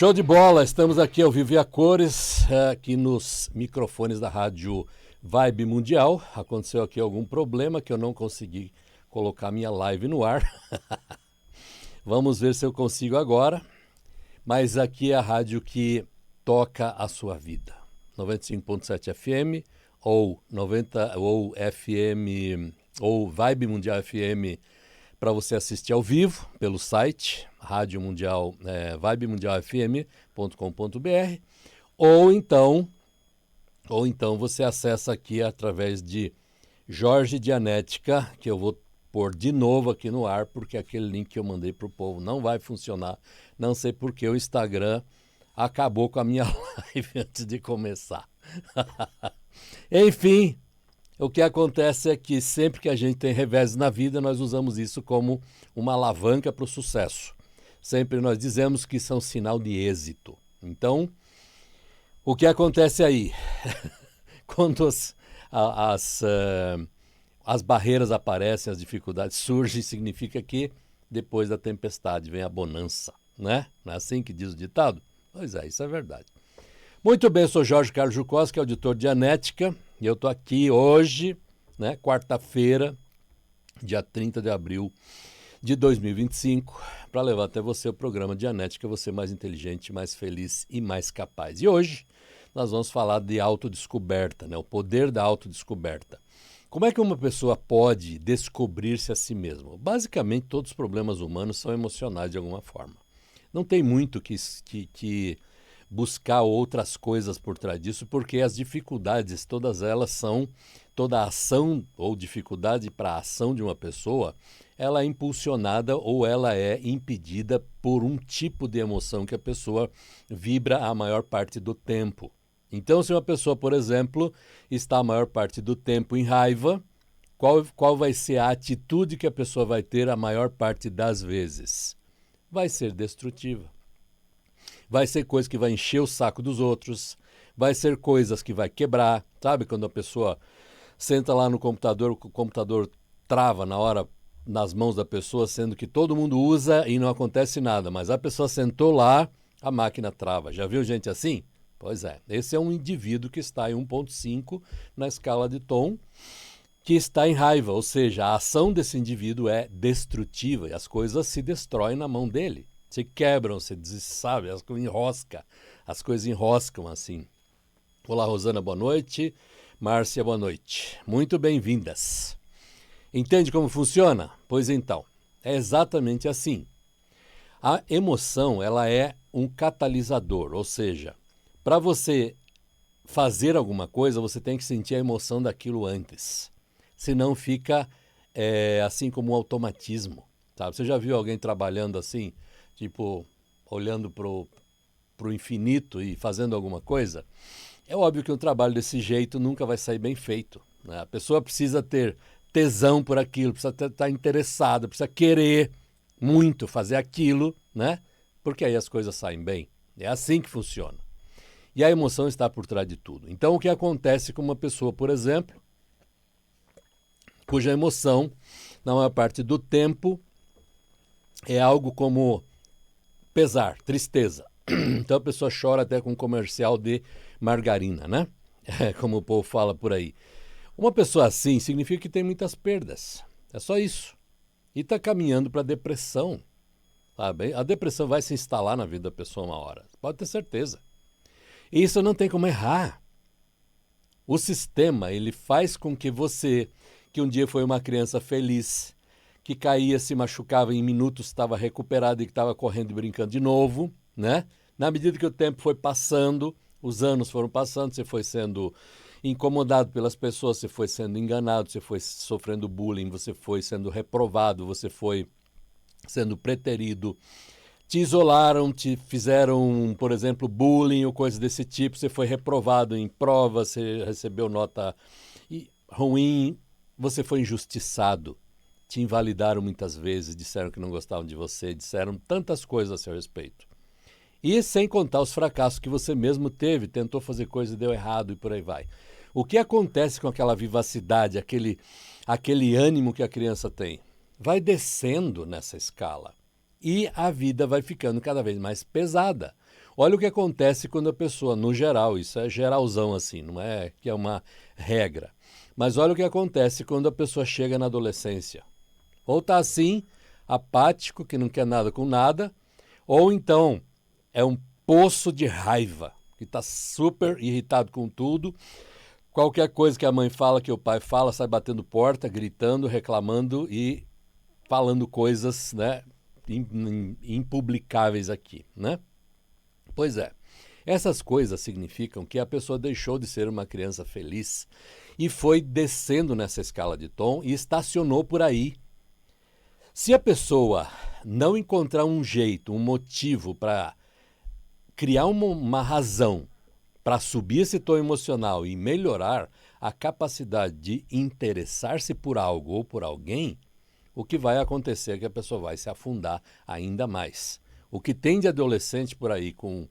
Show de bola, estamos aqui ao vivo e a cores, aqui nos microfones da rádio Vibe Mundial. Aconteceu aqui algum problema que eu não consegui colocar minha live no ar. Vamos ver se eu consigo agora. Mas aqui é a rádio que toca a sua vida. 95.7 FM ou 90 ou FM ou Vibe Mundial FM para você assistir ao vivo pelo site Rádio Mundial, vibemundialfm.com.br ou então você acessa aqui através de Jorge Dianética, que eu vou pôr de novo aqui no ar, porque aquele link que eu mandei para o povo não vai funcionar. Não sei porque o Instagram acabou com a minha live antes de começar. Enfim, o que acontece é que sempre que a gente tem reveses na vida, nós usamos isso como uma alavanca para o sucesso. Sempre nós dizemos que isso é um sinal de êxito. Então, o que acontece aí? Quando as barreiras aparecem, as dificuldades surgem, significa que depois da tempestade vem a bonança, né? Não é assim que diz o ditado? Pois é, isso é verdade. Muito bem, eu sou Jorge Carlos Jucossi, auditor de Dianética, e eu estou aqui hoje, né, quarta-feira, dia 30 de abril de 2025, para levar até você o programa Dianética, você mais inteligente, mais feliz e mais capaz. E hoje nós vamos falar de autodescoberta, né, o poder da autodescoberta. Como é que uma pessoa pode descobrir-se a si mesma? Basicamente, todos os problemas humanos são emocionais de alguma forma. Não tem muito que buscar outras coisas por trás disso, porque as dificuldades, todas elas são, toda a ação ou dificuldade para a ação de uma pessoa, ela é impulsionada ou ela é impedida por um tipo de emoção que a pessoa vibra a maior parte do tempo. Então, se uma pessoa, por exemplo, está a maior parte do tempo em raiva, qual vai ser a atitude que a pessoa vai ter a maior parte das vezes? Vai ser destrutiva. Vai ser coisa que vai encher o saco dos outros, vai ser coisas que vai quebrar, sabe? Quando a pessoa senta lá no computador, o computador trava na hora nas mãos da pessoa, sendo que todo mundo usa e não acontece nada, mas a pessoa sentou lá, a máquina trava. Já viu gente assim? Pois é, esse é um indivíduo que está em 1.5 na escala de tom, que está em raiva, ou seja, a ação desse indivíduo é destrutiva e as coisas se destroem na mão dele. Se quebram, se sabe, as coisas enroscam assim. Olá, Rosana, boa noite. Márcia, boa noite. Muito bem-vindas. Entende como funciona? Pois então, é exatamente assim. A emoção, ela é um catalisador, ou seja, para você fazer alguma coisa, você tem que sentir a emoção daquilo antes. Senão fica assim como um automatismo, sabe? Você já viu alguém trabalhando assim? Tipo, olhando pro infinito e fazendo alguma coisa, é óbvio que um trabalho desse jeito nunca vai sair bem feito, né? A pessoa precisa ter tesão por aquilo, precisa estar interessada, precisa querer muito fazer aquilo, né? Porque aí as coisas saem bem. É assim que funciona. E a emoção está por trás de tudo. Então, o que acontece com uma pessoa, por exemplo, cuja emoção, na maior parte do tempo, é algo como pesar, tristeza. Então a pessoa chora até com um comercial de margarina, né? Como o povo fala por aí. Uma pessoa assim significa que tem muitas perdas. É só isso. E está caminhando para a depressão. Sabe? A depressão vai se instalar na vida da pessoa uma hora. Pode ter certeza. E isso não tem como errar. O sistema, ele faz com que você, que um dia foi uma criança feliz, que caía, se machucava em minutos, estava recuperado e que estava correndo e brincando de novo, né? Na medida que o tempo foi passando, os anos foram passando, você foi sendo incomodado pelas pessoas, você foi sendo enganado, você foi sofrendo bullying, você foi sendo reprovado, você foi sendo preterido, te isolaram, te fizeram, por exemplo, bullying ou coisas desse tipo, você foi reprovado em prova, você recebeu nota ruim, você foi injustiçado. Te invalidaram muitas vezes, disseram que não gostavam de você, disseram tantas coisas a seu respeito. E sem contar os fracassos que você mesmo teve, tentou fazer coisa e deu errado e por aí vai. O que acontece com aquela vivacidade, aquele ânimo que a criança tem? Vai descendo nessa escala e a vida vai ficando cada vez mais pesada. Olha o que acontece quando a pessoa, no geral, isso é geralzão assim, não é que é uma regra, mas olha o que acontece quando a pessoa chega na adolescência. Ou está assim, apático, que não quer nada com nada, ou então é um poço de raiva, que está super irritado com tudo. Qualquer coisa que a mãe fala, que o pai fala, sai batendo porta, gritando, reclamando e falando coisas, né, impublicáveis aqui, né? Pois é, essas coisas significam que a pessoa deixou de ser uma criança feliz e foi descendo nessa escala de tom e estacionou por aí. Se a pessoa não encontrar um jeito, um motivo para criar uma razão para subir esse tom emocional e melhorar a capacidade de interessar-se por algo ou por alguém, o que vai acontecer é que a pessoa vai se afundar ainda mais. O que tem de adolescente por aí com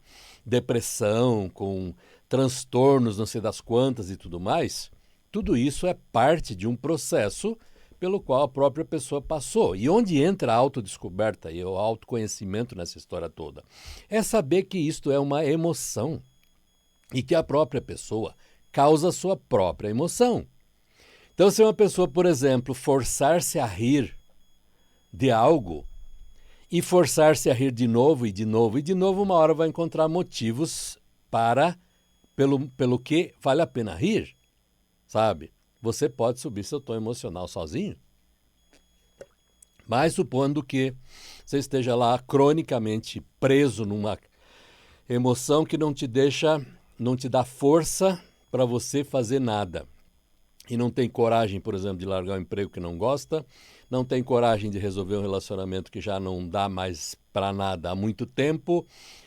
depressão, com transtornos, não sei das quantas e tudo mais, tudo isso é parte de um processo pelo qual a própria pessoa passou. E onde entra a autodescoberta e o autoconhecimento nessa história toda? É saber que isto é uma emoção e que a própria pessoa causa a sua própria emoção. Então, se uma pessoa, por exemplo, forçar-se a rir de algo e forçar-se a rir de novo e de novo e de novo, uma hora vai encontrar motivos pelo que vale a pena rir, sabe? Você pode subir seu tom emocional sozinho, mas supondo que você esteja lá cronicamente preso numa emoção que não te dá força para você fazer nada. E não tem coragem, por exemplo, de largar um emprego que não gosta, não tem coragem de resolver um relacionamento que já não dá mais para nada há muito tempo,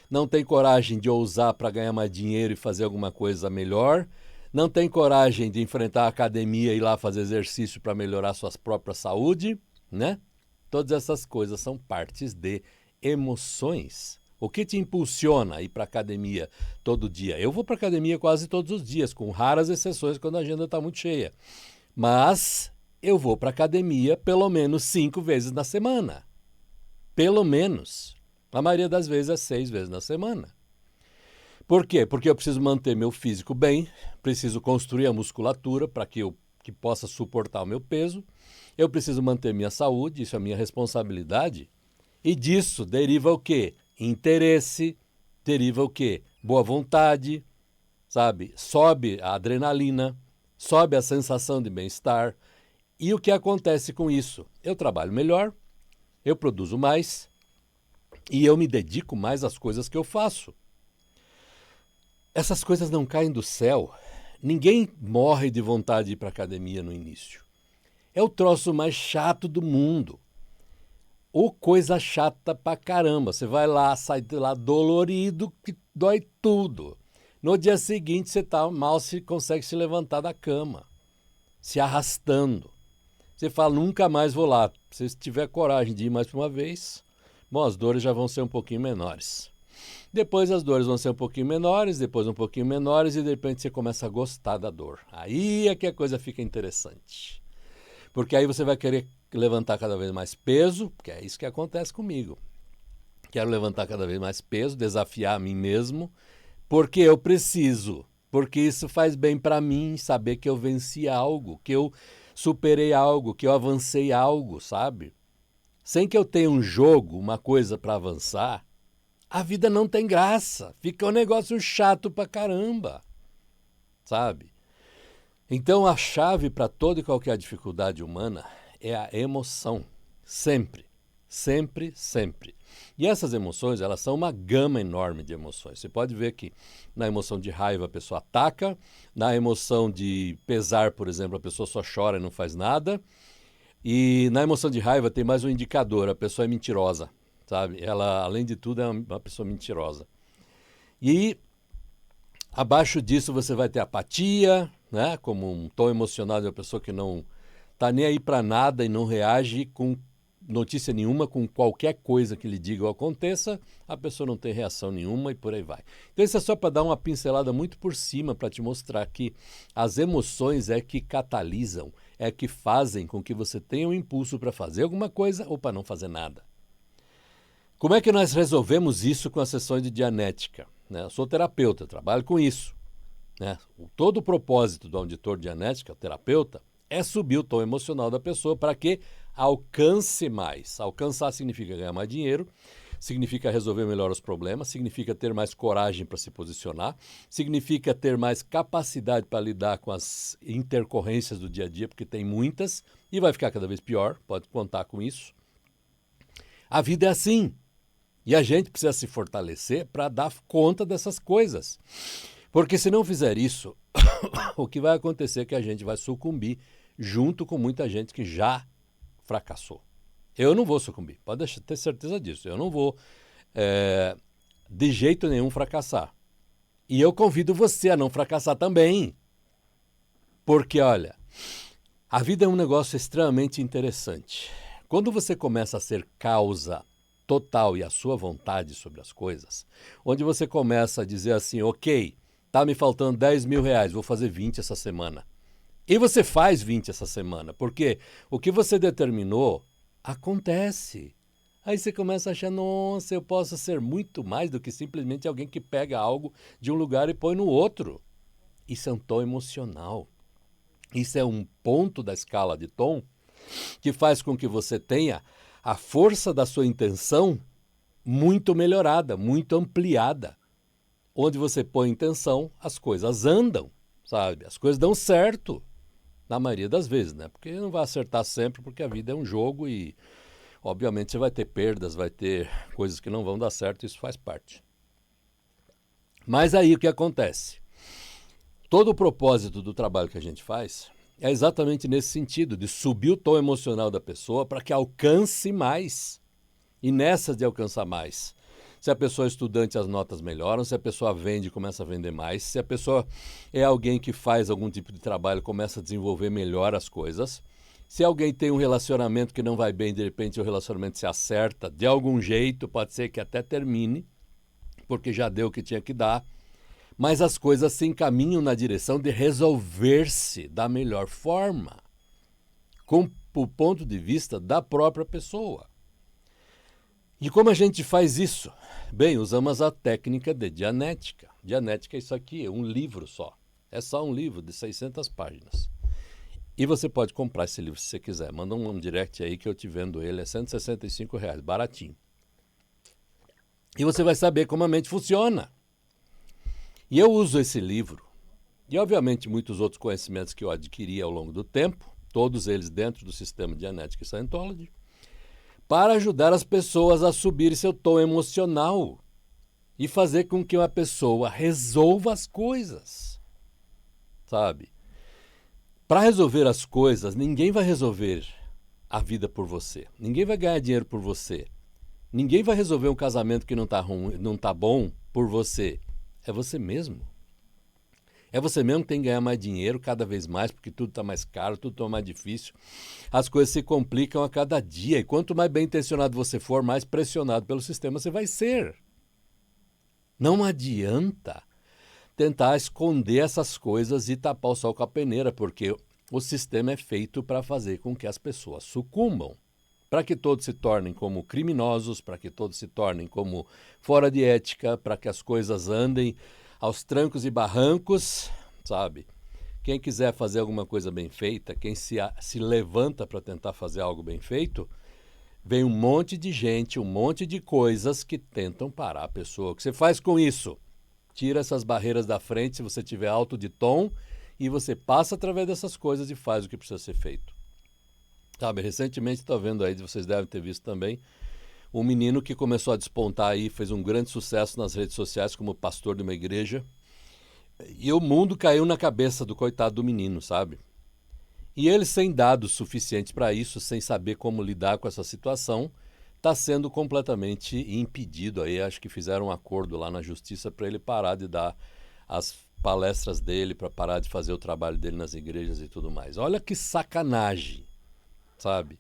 não tem coragem de ousar para ganhar mais dinheiro e fazer alguma coisa melhor, não tem coragem de enfrentar a academia e ir lá fazer exercício para melhorar sua própria saúde, né? Todas essas coisas são partes de emoções. O que te impulsiona a ir para a academia todo dia? Eu vou para a academia quase todos os dias, com raras exceções quando a agenda está muito cheia. Mas eu vou para a academia pelo menos 5 vezes na semana. Pelo menos. A maioria das vezes é 6 vezes na semana. Por quê? Porque eu preciso manter meu físico bem, preciso construir a musculatura para que eu possa suportar o meu peso, eu preciso manter minha saúde, isso é minha responsabilidade, e disso deriva o quê? Interesse, deriva o quê? Boa vontade, sabe? Sobe a adrenalina, sobe a sensação de bem-estar. E o que acontece com isso? Eu trabalho melhor, eu produzo mais e eu me dedico mais às coisas que eu faço. Essas coisas não caem do céu. Ninguém morre de vontade de ir para a academia no início. É o troço mais chato do mundo. Ou coisa chata pra caramba. Você vai lá, sai de lá dolorido, que dói tudo. No dia seguinte você mal se consegue se levantar da cama, se arrastando. Você fala, nunca mais vou lá. Se você tiver coragem de ir mais uma vez, bom, as dores já vão ser um pouquinho menores. Depois as dores vão ser um pouquinho menores, depois um pouquinho menores e de repente você começa a gostar da dor. Aí é que a coisa fica interessante. Porque aí você vai querer levantar cada vez mais peso, porque é isso que acontece comigo. Quero levantar cada vez mais peso, desafiar a mim mesmo, porque eu preciso, porque isso faz bem para mim, saber que eu venci algo, que eu superei algo, que eu avancei algo, sabe? Sem que eu tenha um jogo, uma coisa para avançar, a vida não tem graça, fica um negócio chato pra caramba, sabe? Então a chave para toda e qualquer dificuldade humana é a emoção, sempre, sempre, sempre. E essas emoções, elas são uma gama enorme de emoções. Você pode ver que na emoção de raiva a pessoa ataca, na emoção de pesar, por exemplo, a pessoa só chora e não faz nada, e na emoção de raiva tem mais um indicador, a pessoa é mentirosa. Sabe? Ela, além de tudo, é uma pessoa mentirosa. E abaixo disso você vai ter apatia, né? Como um tom emocional de uma pessoa que não está nem aí para nada e não reage com notícia nenhuma, com qualquer coisa que lhe diga ou aconteça, a pessoa não tem reação nenhuma e por aí vai. Então isso é só para dar uma pincelada muito por cima, para te mostrar que as emoções é que catalisam, é que fazem com que você tenha um impulso para fazer alguma coisa ou para não fazer nada. Como é que nós resolvemos isso com as sessões de Dianética? Né? Eu sou terapeuta, trabalho com isso. Né? Todo o propósito do auditor de Dianética, o terapeuta, é subir o tom emocional da pessoa para que alcance mais. Alcançar significa ganhar mais dinheiro, significa resolver melhor os problemas, significa ter mais coragem para se posicionar, significa ter mais capacidade para lidar com as intercorrências do dia a dia, porque tem muitas, e vai ficar cada vez pior, pode contar com isso. A vida é assim, e a gente precisa se fortalecer para dar conta dessas coisas. Porque se não fizer isso, o que vai acontecer é que a gente vai sucumbir junto com muita gente que já fracassou. Eu não vou sucumbir, pode ter certeza disso. Eu não vou, de jeito nenhum, fracassar. E eu convido você a não fracassar também. Porque, olha, a vida é um negócio extremamente interessante. Quando você começa a ser causa total e a sua vontade sobre as coisas, onde você começa a dizer assim, ok, tá me faltando 10 mil reais, vou fazer 20 essa semana. E você faz 20 essa semana, porque o que você determinou acontece. Aí você começa a achar, nossa, eu posso ser muito mais do que simplesmente alguém que pega algo de um lugar e põe no outro. Isso é um tom emocional. Isso é um ponto da escala de tom que faz com que você tenha a força da sua intenção muito melhorada, muito ampliada. Onde você põe intenção, as coisas andam, sabe? As coisas dão certo, na maioria das vezes, né? Porque não vai acertar sempre, porque a vida é um jogo e, obviamente, você vai ter perdas, vai ter coisas que não vão dar certo, isso faz parte. Mas aí o que acontece? Todo o propósito do trabalho que a gente faz é exatamente nesse sentido, de subir o tom emocional da pessoa para que alcance mais. E nessa de alcançar mais, se a pessoa é estudante, as notas melhoram, se a pessoa vende, começa a vender mais, se a pessoa é alguém que faz algum tipo de trabalho, começa a desenvolver melhor as coisas, se alguém tem um relacionamento que não vai bem, de repente o relacionamento se acerta de algum jeito, pode ser que até termine, porque já deu o que tinha que dar, mas as coisas se encaminham na direção de resolver-se da melhor forma, com o ponto de vista da própria pessoa. E como a gente faz isso? Bem, usamos a técnica de Dianética. Dianética é isso aqui, é um livro só. É só um livro de 600 páginas. E você pode comprar esse livro se você quiser. Manda um direct aí que eu te vendo ele, é R$165, baratinho. E você vai saber como a mente funciona. E eu uso esse livro, e obviamente muitos outros conhecimentos que eu adquiri ao longo do tempo, todos eles dentro do sistema Dianética e Scientology, para ajudar as pessoas a subir seu tom emocional e fazer com que uma pessoa resolva as coisas, sabe? Para resolver as coisas, ninguém vai resolver a vida por você, ninguém vai ganhar dinheiro por você, ninguém vai resolver um casamento que não tá bom por você, é você mesmo. É você mesmo que tem que ganhar mais dinheiro cada vez mais, porque tudo está mais caro, tudo está mais difícil. As coisas se complicam a cada dia. E quanto mais bem intencionado você for, mais pressionado pelo sistema você vai ser. Não adianta tentar esconder essas coisas e tapar o sol com a peneira, porque o sistema é feito para fazer com que as pessoas sucumbam. Para que todos se tornem como criminosos, para que todos se tornem como fora de ética, para que as coisas andem aos trancos e barrancos, sabe? Quem quiser fazer alguma coisa bem feita, quem se levanta para tentar fazer algo bem feito, vem um monte de gente, um monte de coisas que tentam parar a pessoa. O que você faz com isso? Tira essas barreiras da frente se você tiver alto de tom e você passa através dessas coisas e faz o que precisa ser feito. Sabe, recentemente estou vendo aí, vocês devem ter visto também, um menino que começou a despontar aí, fez um grande sucesso nas redes sociais como pastor de uma igreja. E o mundo caiu na cabeça do coitado do menino, sabe? E ele, sem dados suficientes para isso, sem saber como lidar com essa situação, está sendo completamente impedido. Aí acho que fizeram um acordo lá na justiça para ele parar de dar as palestras dele, para parar de fazer o trabalho dele nas igrejas e tudo mais. Olha que sacanagem, sabe?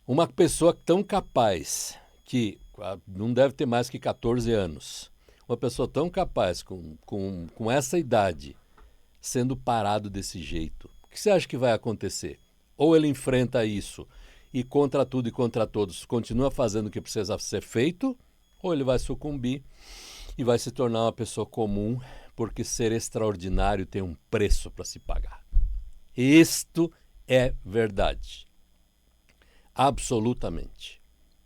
Uma pessoa tão capaz, que não deve ter mais que 14 anos, uma pessoa tão capaz com essa idade, sendo parado desse jeito, o que você acha que vai acontecer? Ou ele enfrenta isso e contra tudo e contra todos continua fazendo o que precisa ser feito, ou ele vai sucumbir e vai se tornar uma pessoa comum, porque ser extraordinário tem um preço para se pagar. Isto é verdade. Absolutamente.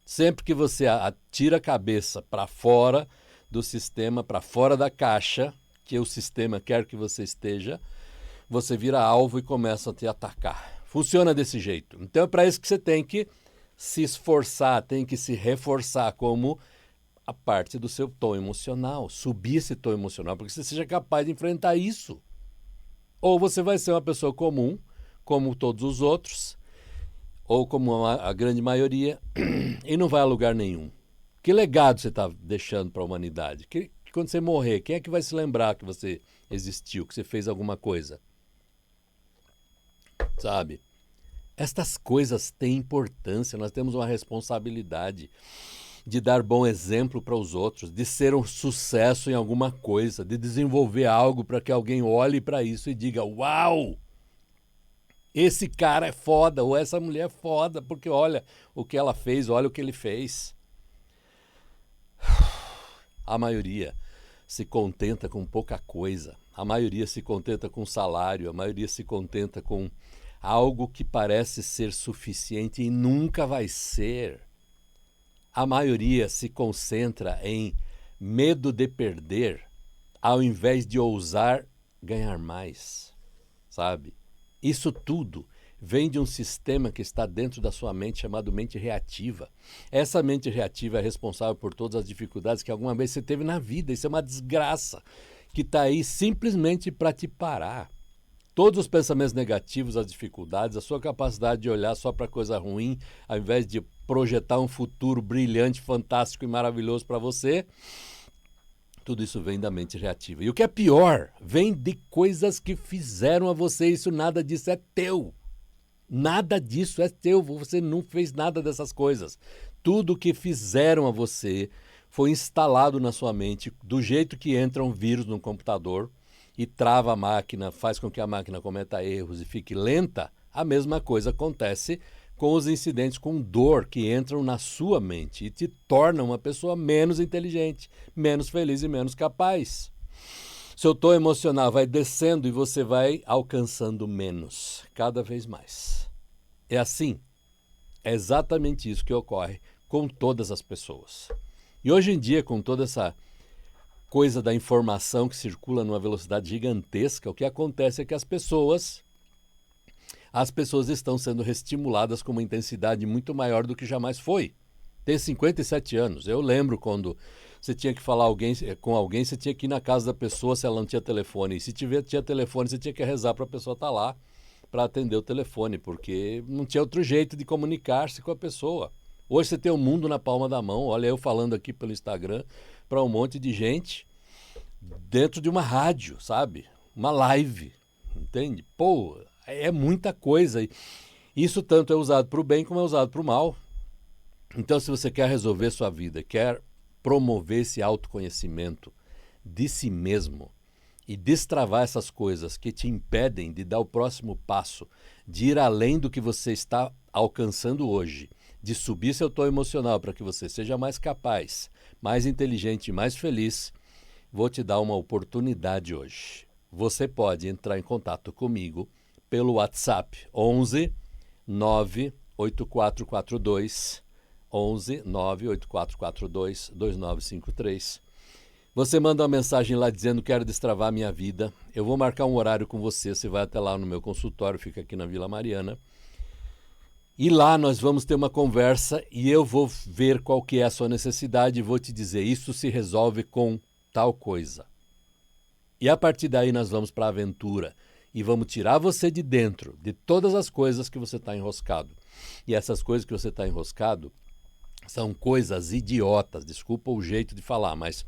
Sempre que você atira a cabeça para fora do sistema, para fora da caixa, que o sistema quer que você esteja, você vira alvo e começa a te atacar. Funciona desse jeito. Então é para isso que você tem que se esforçar, tem que se reforçar como a parte do seu tom emocional, subir esse tom emocional, para que você seja capaz de enfrentar isso. Ou você vai ser uma pessoa comum, como todos os outros, ou como a grande maioria, e não vai a lugar nenhum. Que legado você está deixando para a humanidade? Que quando você morrer, quem é que vai se lembrar que você existiu, que você fez alguma coisa? Sabe? Estas coisas têm importância, nós temos uma responsabilidade de dar bom exemplo para os outros, de ser um sucesso em alguma coisa, de desenvolver algo para que alguém olhe para isso e diga: uau! Esse cara é foda, ou essa mulher é foda, porque olha o que ela fez, olha o que ele fez. A maioria se contenta com pouca coisa, a maioria se contenta com salário, a maioria se contenta com algo que parece ser suficiente e nunca vai ser. A maioria se concentra em medo de perder, ao invés de ousar ganhar mais, sabe? Isso tudo vem de um sistema que está dentro da sua mente chamado mente reativa. Essa mente reativa é responsável por todas as dificuldades que alguma vez você teve na vida. Isso é uma desgraça que está aí simplesmente para te parar. Todos os pensamentos negativos, as dificuldades, a sua capacidade de olhar só para coisa ruim, ao invés de projetar um futuro brilhante, fantástico e maravilhoso para você, tudo isso vem da mente reativa. E o que é pior, vem de coisas que fizeram a você. Isso, nada disso é teu. Nada disso é teu. Você não fez nada dessas coisas. Tudo que fizeram a você foi instalado na sua mente do jeito que entra um vírus no computador e trava a máquina, faz com que a máquina cometa erros e fique lenta. A mesma coisa acontece com os incidentes com dor que entram na sua mente e te tornam uma pessoa menos inteligente, menos feliz e menos capaz. Seu tom emocional vai descendo e você vai alcançando menos, cada vez mais. É assim, é exatamente isso que ocorre com todas as pessoas. E hoje em dia, com toda essa coisa da informação que circula numa velocidade gigantesca, o que acontece é que as pessoas estão sendo reestimuladas com uma intensidade muito maior do que jamais foi. Tem 57 anos. Eu lembro quando você tinha que falar com alguém, você tinha que ir na casa da pessoa se ela não tinha telefone. E se tinha telefone, você tinha que rezar para a pessoa estar lá para atender o telefone, porque não tinha outro jeito de comunicar-se com a pessoa. Hoje você tem o mundo na palma da mão. Olha eu falando aqui pelo Instagram para um monte de gente dentro de uma rádio, sabe? Uma live, entende? Pô, é muita coisa. Isso tanto é usado para o bem como é usado para o mal. Então, se você quer resolver sua vida, quer promover esse autoconhecimento de si mesmo e destravar essas coisas que te impedem de dar o próximo passo, de ir além do que você está alcançando hoje, de subir seu tom emocional para que você seja mais capaz, mais inteligente e mais feliz, vou te dar uma oportunidade hoje. Você pode entrar em contato comigo pelo WhatsApp 11 98442 2953. Você manda uma mensagem lá dizendo: quero destravar a minha vida. Eu vou marcar um horário com você. Você vai até lá no meu consultório, fica aqui na Vila Mariana. E lá nós vamos ter uma conversa e eu vou ver qual que é a sua necessidade e vou te dizer: isso se resolve com tal coisa. E a partir daí nós vamos para a aventura e vamos tirar você de dentro de todas as coisas que você está enroscado. E essas coisas que você está enroscado são coisas idiotas, desculpa o jeito de falar, mas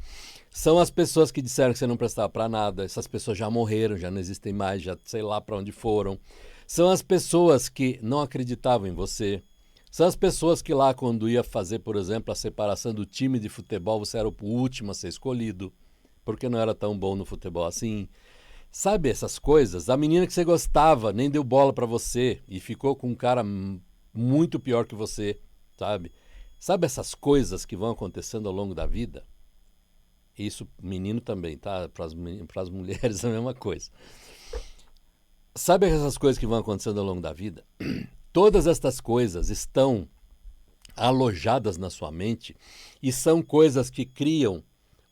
são as pessoas que disseram que você não prestava para nada. Essas pessoas já morreram, já não existem mais, já sei lá para onde foram. São as pessoas que não acreditavam em você. São as pessoas que lá, quando ia fazer, por exemplo, a separação do time de futebol, você era o último a ser escolhido, porque não era tão bom no futebol assim. Sabe essas coisas? A menina que você gostava nem deu bola para você e ficou com um cara muito pior que você, sabe? Sabe essas coisas que vão acontecendo ao longo da vida? Isso, menino também, tá? Para as mulheres é a mesma coisa. Sabe essas coisas que vão acontecendo ao longo da vida? Todas estas coisas estão alojadas na sua mente e são coisas que criam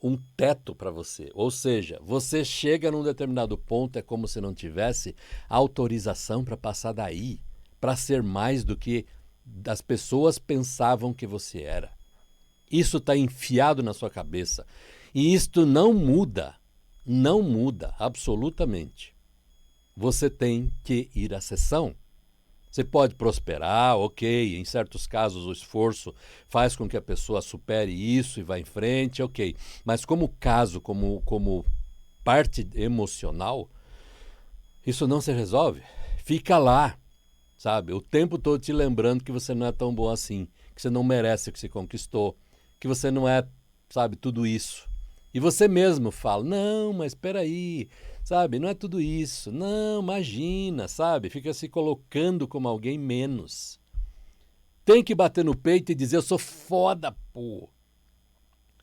um teto para você. Ou seja, você chega num determinado ponto, é como se não tivesse autorização para passar daí, para ser mais do que as pessoas pensavam que você era. Isso está enfiado na sua cabeça. E isto não muda absolutamente. Você tem que ir à sessão. Você pode prosperar, ok, em certos casos o esforço faz com que a pessoa supere isso e vá em frente, ok. Mas como caso, como parte emocional, isso não se resolve. Fica lá, sabe? O tempo todo te lembrando que você não é tão bom assim, que você não merece o que você conquistou, que você não é, sabe, tudo isso. E você mesmo fala, não, mas espera aí, sabe, não é tudo isso, não, imagina, sabe, fica se colocando como alguém menos. Tem que bater no peito e dizer, eu sou foda, pô,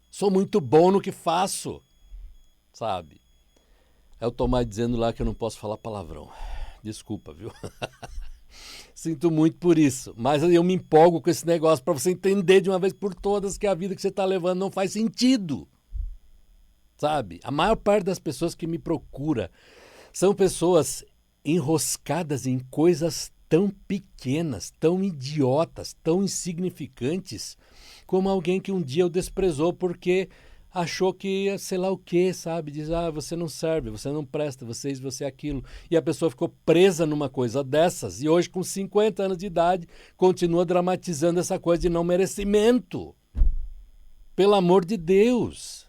sou muito bom no que faço, sabe. É o Tomás dizendo lá que eu não posso falar palavrão, desculpa, viu. Sinto muito por isso, mas eu me empolgo com esse negócio para você entender de uma vez por todas que a vida que você está levando não faz sentido. Sabe? A maior parte das pessoas que me procura são pessoas enroscadas em coisas tão pequenas, tão idiotas, tão insignificantes, como alguém que um dia o desprezou porque achou que sei lá o que, sabe? Diz, você não serve, você não presta, você isso, você aquilo. E a pessoa ficou presa numa coisa dessas e hoje com 50 anos de idade continua dramatizando essa coisa de não merecimento. Pelo amor de Deus!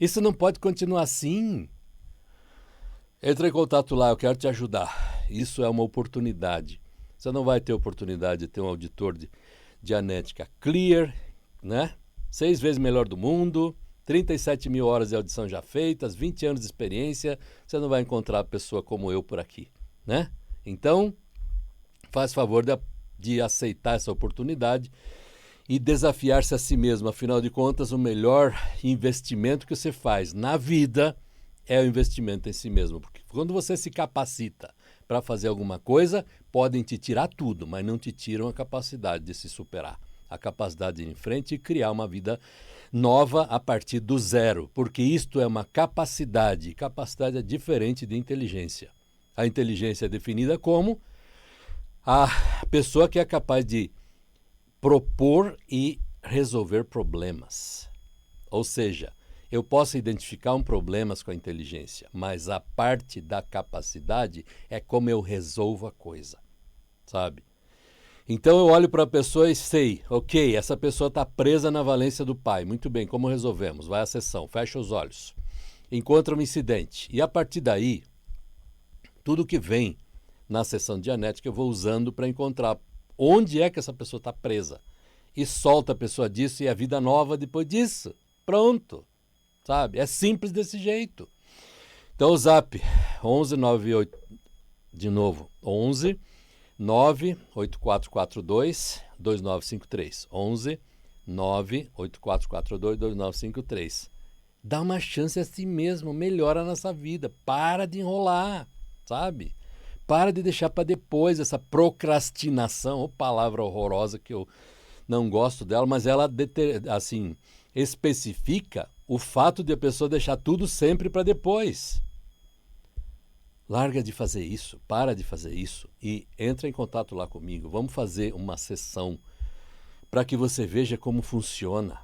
Isso não pode continuar assim. Entre em contato lá, eu quero te ajudar. Isso é uma oportunidade. Você não vai ter oportunidade de ter um auditor de Dianética Clear, né? 6 vezes melhor do mundo, 37 mil horas de audição já feitas, 20 anos de experiência. Você não vai encontrar pessoa como eu por aqui, né? Então, faz favor de aceitar essa oportunidade e desafiar-se a si mesmo. Afinal de contas, o melhor investimento que você faz na vida é o investimento em si mesmo. Porque quando você se capacita para fazer alguma coisa, podem te tirar tudo, mas não te tiram a capacidade de se superar. A capacidade de ir em frente e criar uma vida nova a partir do zero. Porque isto é uma capacidade. Capacidade é diferente de inteligência. A inteligência é definida como a pessoa que é capaz de propor e resolver problemas. Ou seja, eu posso identificar um problema com a inteligência, mas a parte da capacidade é como eu resolvo a coisa, sabe? Então eu olho para a pessoa e sei, ok, essa pessoa está presa na valência do pai. Muito bem, como resolvemos? Vai à sessão, fecha os olhos, encontra um incidente. E a partir daí, tudo que vem na sessão dianética eu vou usando para encontrar onde é que essa pessoa está presa. E solta a pessoa disso e a vida nova depois disso. Pronto. Sabe? É simples desse jeito. Então o zap 11 98 de novo 11 98442 2953 11 98442 2953. Dá uma chance a si mesmo, melhora a nossa vida, para de enrolar, sabe? Para de deixar para depois essa procrastinação, palavra horrorosa que eu não gosto dela, mas ela assim especifica o fato de a pessoa deixar tudo sempre para depois. Larga de fazer isso, para de fazer isso e entra em contato lá comigo. Vamos fazer uma sessão para que você veja como funciona.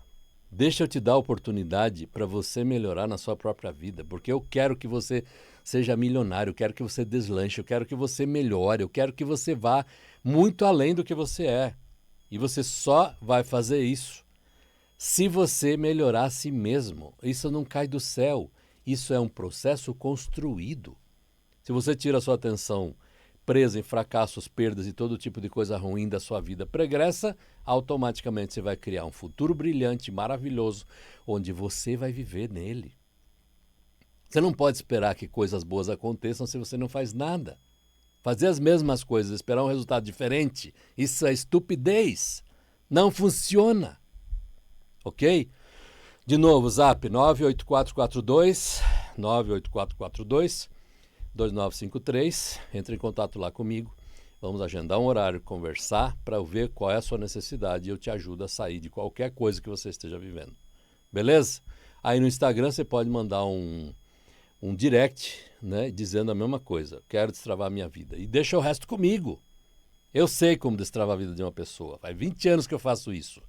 Deixa eu te dar a oportunidade para você melhorar na sua própria vida, porque eu quero que você seja milionário, eu quero que você deslanche, eu quero que você melhore, eu quero que você vá muito além do que você é. E você só vai fazer isso se você melhorar a si mesmo. Isso não cai do céu, isso é um processo construído. Se você tira a sua atenção presa em fracassos, perdas e todo tipo de coisa ruim da sua vida pregressa, automaticamente você vai criar um futuro brilhante, maravilhoso, onde você vai viver nele. Você não pode esperar que coisas boas aconteçam se você não faz nada. Fazer as mesmas coisas, esperar um resultado diferente, isso é estupidez. Não funciona. Ok? De novo, zap 98442-2953. Entre em contato lá comigo. Vamos agendar um horário, conversar para eu ver qual é a sua necessidade e eu te ajudo a sair de qualquer coisa que você esteja vivendo. Beleza? Aí no Instagram você pode mandar um direct, né, dizendo a mesma coisa. Quero destravar a minha vida. E deixa o resto comigo. Eu sei como destravar a vida de uma pessoa. Faz 20 anos que eu faço isso.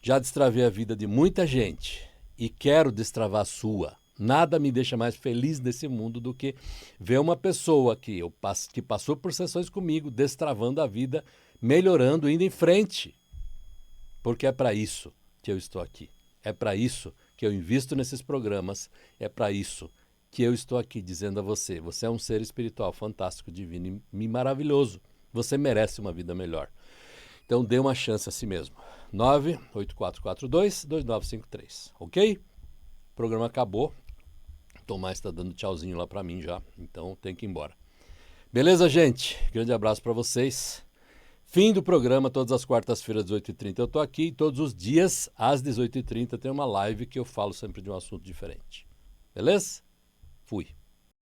Já destravei a vida de muita gente e quero destravar a sua. Nada me deixa mais feliz nesse mundo do que ver uma pessoa que passou por sessões comigo, destravando a vida, melhorando, indo em frente. Porque é para isso que eu estou aqui. É para isso que eu invisto nesses programas. É para isso que eu estou aqui dizendo a você. Você é um ser espiritual fantástico, divino e maravilhoso. Você merece uma vida melhor. Então dê uma chance a si mesmo. 98442-2953. Ok? O programa acabou. O Tomás está dando tchauzinho lá para mim já. Então tem que ir embora. Beleza, gente? Grande abraço para vocês. Fim do programa, todas as quartas-feiras, às 18h30. Eu estou aqui e todos os dias, às 18h30, tem uma live que eu falo sempre de um assunto diferente. Beleza? Fui.